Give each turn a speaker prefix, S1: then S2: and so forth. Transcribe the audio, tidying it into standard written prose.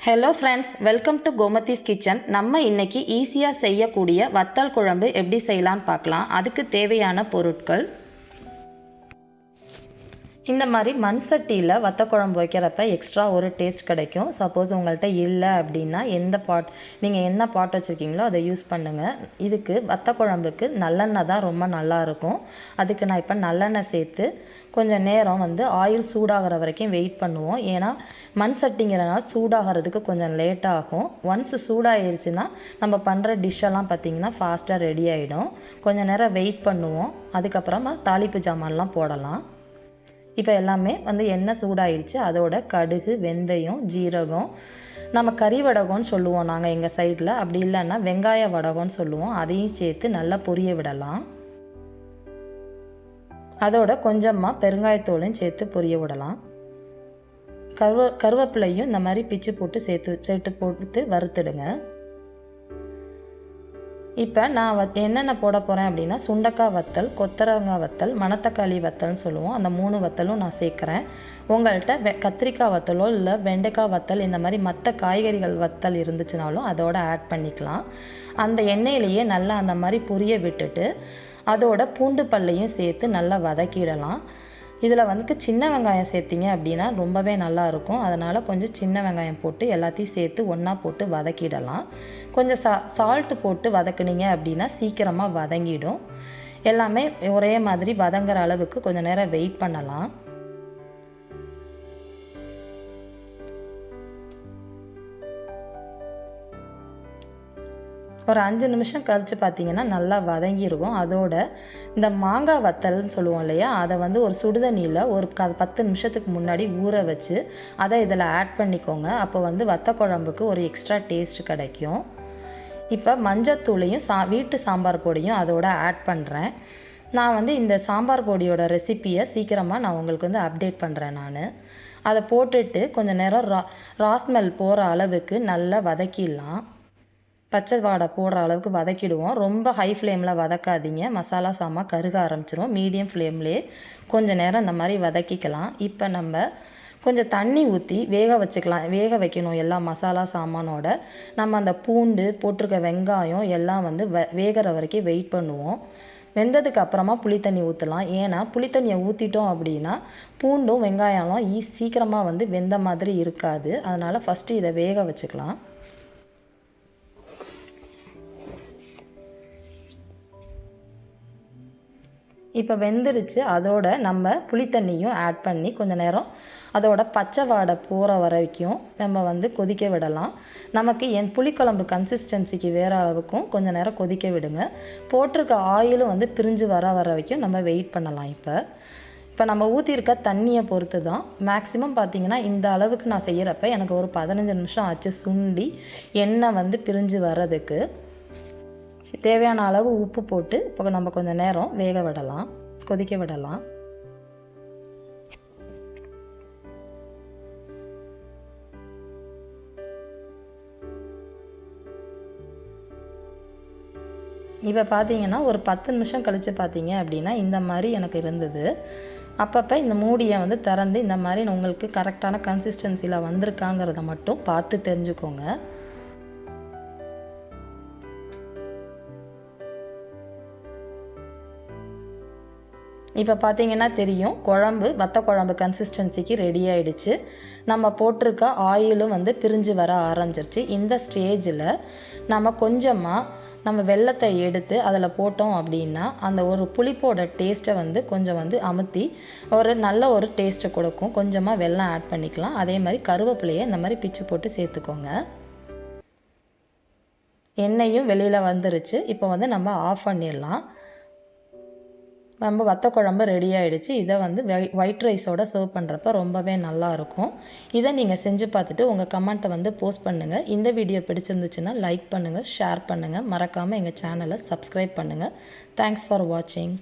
S1: Hello friends, welcome to Gomathi's kitchen. நம்ம இன்னைக்கு ஈஸியா செய்யக்கூடிய வத்தல் குழம்பு எப்படி செய்யலாம்னு பார்க்கலாம். அதுக்கு தேவையான பொருட்கள் இந்த மாதிரி மண் சட்டியில் வத்த குழம்பு வைக்கிறப்ப எக்ஸ்ட்ரா ஒரு டேஸ்ட் கிடைக்கும். சப்போஸ் உங்கள்கிட்ட இல்லை அப்படின்னா நீங்கள் என்ன பாட் வச்சுருக்கீங்களோ அதை யூஸ் பண்ணுங்கள். இதுக்கு வத்த குழம்புக்கு நல்லெண்ணெய் தான் ரொம்ப நல்லாயிருக்கும். அதுக்கு நான் இப்போ நல்லெண்ணெய் சேர்த்து கொஞ்சம் நேரம் ஆயில் சூடாகிற வரைக்கும் வெயிட் பண்ணுவோம். ஏன்னா மண் சட்டிங்கிறனால சூடாகிறதுக்கு கொஞ்சம் லேட் ஆகும். ஒன்ஸ் சூடாகிடுச்சுன்னா நம்ம பண்ணுற டிஷ்ஷெல்லாம் பார்த்திங்கன்னா ஃபாஸ்ட்டாக ரெடி ஆகிடும். கொஞ்சம் நேரம் வெயிட் பண்ணுவோம். அதுக்கப்புறமா தாளிப்பு ஜாமான்லாம் போடலாம். இப்போ எல்லாமே எண்ணெய் சூடாயிடுச்சு. அதோட கடுகு, வெந்தயம், ஜீரகம், நம்ம கறி வடகம்னு சொல்லுவோம் நாங்கள் எங்கள் சைடில். அப்படி இல்லைன்னா வெங்காய வடகம்னு சொல்லுவோம். அதையும் சேர்த்து நல்லா பொரிய விடலாம். அதோட கொஞ்சமாக பெருங்காயத்தூளையும் சேர்த்து பொரிய விடலாம். கருவேப்பிலையும் இந்த மாதிரி பிச்சு போட்டு சேர்த்து போட்டு வறுத்துடுங்க. இப்போ நான் என்னென்ன போட போகிறேன் அப்படின்னா சுண்டக்காய் வத்தல், கொத்தரங்காய் வத்தல், மணத்தக்காளி வத்தல்னு சொல்லுவோம். அந்த 3 வத்தலும் நான் சேர்க்குறேன். உங்கள்கிட்ட கத்திரிக்காய் வத்தலோ இல்லை வெண்டைக்காய் வத்தல் இந்த மாதிரி மற்ற காய்கறிகள் வத்தல் இருந்துச்சுனாலும் அதோட ஆட் பண்ணிக்கலாம். அந்த எண்ணெயிலேயே நல்லா அந்த மாதிரி பொரிய விட்டுட்டு அதோட பூண்டு பல்லையும் சேர்த்து நல்லா வதக்கிடலாம். இதில் சின்ன வெங்காயம் சேர்த்திங்க அப்படின்னா ரொம்பவே நல்லாயிருக்கும். அதனால் கொஞ்சம் சின்ன வெங்காயம் போட்டு எல்லாத்தையும் சேர்த்து ஒன்றா போட்டு வதக்கிடலாம். கொஞ்சம் சால்ட்டு போட்டு வதக்குனீங்க அப்படின்னா சீக்கிரமாக வதங்கிடும். எல்லாமே ஒரே மாதிரி வதங்குற அளவுக்கு கொஞ்சம் நேரம் வெயிட் பண்ணலாம். ஒரு 5 நிமிஷம் கழித்து பார்த்திங்கன்னா நல்லா வதங்கியிருக்கும். அதோட இந்த மாங்காய் வத்தல்னு சொல்லுவோம் இல்லையா, அதை ஒரு சுடுதண்ணியில் ஒரு 10 நிமிஷத்துக்கு முன்னாடி ஊற வச்சு அதை இதில் ஆட் பண்ணிக்கோங்க. அப்போ வத்த குழம்புக்கு ஒரு எக்ஸ்ட்ரா டேஸ்ட் கிடைக்கும். இப்போ மஞ்சத்தூளையும் வீட்டு சாம்பார் பொடியும் அதோட ஆட் பண்ணுறேன். நான் இந்த சாம்பார் பொடியோட ரெசிப்பியை சீக்கிரமாக நான் உங்களுக்கு அப்டேட் பண்ணுறேன். நான் அதை போட்டுட்டு கொஞ்சம் நேரம் ராஸ்மெல் போகிற அளவுக்கு நல்லா வதக்கிடலாம். பச்சை வாடை போடுற அளவுக்கு வதக்கிடுவோம். ரொம்ப ஹை ஃப்ளேமில் வதக்காதீங்க, மசாலா சாமான் கருக ஆரம்பிச்சிடும். மீடியம் ஃப்ளேம்லேயே கொஞ்சம் நேரம் இந்த மாதிரி வதக்கிக்கலாம். இப்போ நம்ம கொஞ்சம் தண்ணி ஊற்றி வேக வைக்கணும். எல்லா மசாலா சாமானோட நம்ம அந்த பூண்டு போட்டிருக்க வெங்காயம் எல்லாம் வேகிற வரைக்கும் வெயிட் பண்ணுவோம். வெந்ததுக்கு அப்புறமா புளித்தண்ணி ஊற்றலாம். ஏன்னா புளித்தண்ணியை ஊற்றிட்டோம் அப்படின்னா பூண்டும் வெங்காயம்லாம் சீக்கிரமாக வெந்த மாதிரி இருக்காது. அதனால் ஃபஸ்ட்டு இதை வேக வச்சுக்கலாம். இப்போ வெந்துடுச்சு. அதோட நம்ம புளித்தண்ணியும் ஆட் பண்ணி கொஞ்சம் நேரம் அதோட பச்சை வாடை போகிற வரைக்கும் நம்ம கொதிக்க விடலாம். நமக்கு புளிக்குழம்பு கன்சிஸ்டன்சிக்கு வேறு அளவுக்கும் கொஞ்சம் நேரம் கொதிக்க விடுங்க. போட்டிருக்க ஆயிலும் பிரிஞ்சு வர வரைக்கும் நம்ம வெயிட் பண்ணலாம். இப்போ நம்ம ஊற்றிருக்க தண்ணியை பொறுத்து தான். மேக்ஸிமம் பார்த்திங்கன்னா இந்த அளவுக்கு நான் செய்கிறப்ப எனக்கு ஒரு 15 நிமிஷம் ஆச்சு சுண்டி எண்ணெய் பிரிஞ்சு வர்றதுக்கு. தேவையான அளவு உப்பு போட்டு இப்போ நம்ம கொஞ்சம் நேரம் வேக விடலாம், கொதிக்க விடலாம். இப்போ பார்த்தீங்கன்னா ஒரு 10 நிமிஷம் கழித்து பார்த்தீங்க அப்படின்னா இந்த மாதிரி எனக்கு இருந்தது. அப்பப்போ இந்த மூடியை திறந்து இந்த மாதிரி உங்களுக்கு கரெக்டான கன்சிஸ்டன்சியில் வந்திருக்காங்கிறத மட்டும் பார்த்து தெரிஞ்சுக்கோங்க. இப்போ பார்த்தீங்கன்னா தெரியும், வத்த குழம்பு கன்சிஸ்டன்சிக்கு ரெடி ஆகிடுச்சு. நம்ம போட்டிருக்க ஆயிலும் பிரிஞ்சு வர ஆரம்பிச்சிருச்சு. இந்த ஸ்டேஜில் நம்ம கொஞ்சமாக வெல்லத்தை எடுத்து அதில் போட்டோம் அப்படின்னா அந்த ஒரு புளிப்போட டேஸ்ட்டை கொஞ்சம் அமுத்தி ஒரு நல்ல ஒரு டேஸ்ட்டை கொடுக்கும். கொஞ்சமாக வெல்லம் ஆட் பண்ணிக்கலாம். அதே மாதிரி கருவேப்பிலையை இந்த மாதிரி பிச்சு போட்டு சேர்த்துக்கோங்க. எண்ணெயும் வெளியில் வந்துருச்சு. இப்போ நம்ம ஆஃப் பண்ணிடலாம். நம்ம வத்த குழம்பு ரெடி ஆகிடுச்சு. இதை ஒயிட் ரைஸோட சர்வ் பண்ணுறப்ப ரொம்பவே நல்லாயிருக்கும். இதை நீங்கள் செஞ்சு பார்த்துட்டு உங்கள் கமெண்ட்டை போஸ்ட் பண்ணுங்கள். இந்த வீடியோ பிடிச்சிருந்துச்சுன்னா லைக் பண்ணுங்கள், ஷேர் பண்ணுங்கள். மறக்காமல் எங்கள் சேனலை சப்ஸ்கிரைப் பண்ணுங்கள். தேங்க்ஸ் ஃபார் வாட்சிங்.